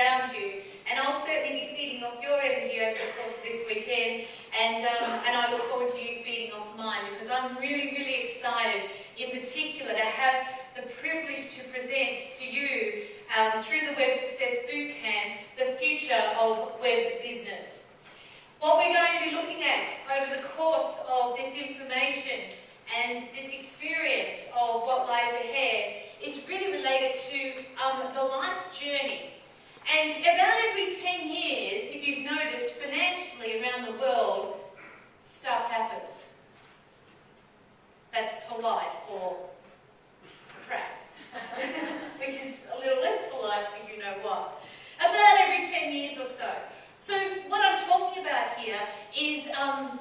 around you. And I'll certainly be feeding off your energy over the course of this weekend, and I look forward to you feeding off mine, because I'm really, really excited, in particular, to have the privilege to present to you, through the Web Success Bootcamp, the future of web business. What we're going to be looking at over the course of this information and this experience of what lies ahead is really related to the life journey. And about every 10 years, if you've noticed, financially around the world, stuff happens. That's polite for crap, which is a little less polite for you know what. About every 10 years or so. So what I'm talking about here is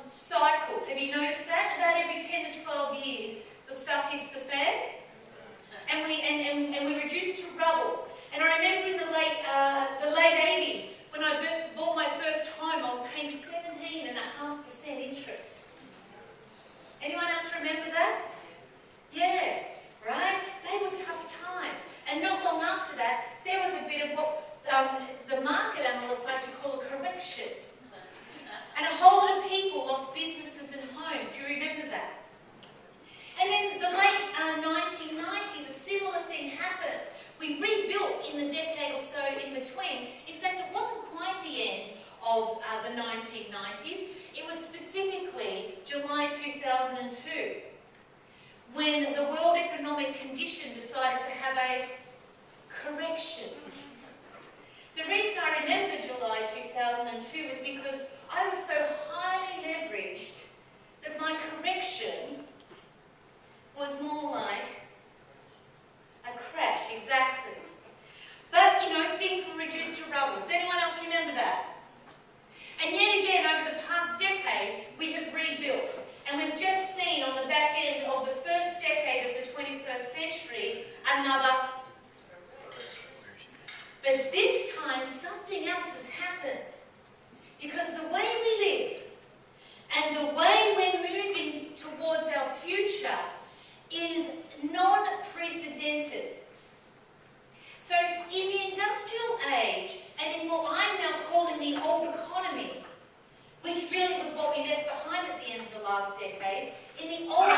cycles. Have you noticed that? About every 10 to 12 years, the stuff hits the fan, and we reduce to rubble. And I remember in the late 80s, when I bought my first home, I was paying 17.5% interest. Anyone else remember that? Yeah, right? They were tough times. And not long after that, there was a bit of what the market analysts like to call a correction. And a whole lot of people lost businesses and homes. Do you remember that? And in the late 1990s, a similar thing happened. We rebuilt in the decade or so in between. In fact, it wasn't quite the end of the 1990s. It was specifically July 2002, when the world economic condition decided to have a correction. The reason I remember July 2002 was because I was so highly leveraged that my correction was more like a crash, exactly. But, you know, things were reduced to rubble. Does anyone else remember that? And yet again, over the past decade, we have rebuilt. And we've just seen on the back end of the first decade of the 21st century, another. But this time, something else has happened. Because the way we live and the way we're moving towards our future is non-precedented. So in the industrial age, and in what I'm now calling the old economy, which really was what we left behind at the end of the last decade, in the old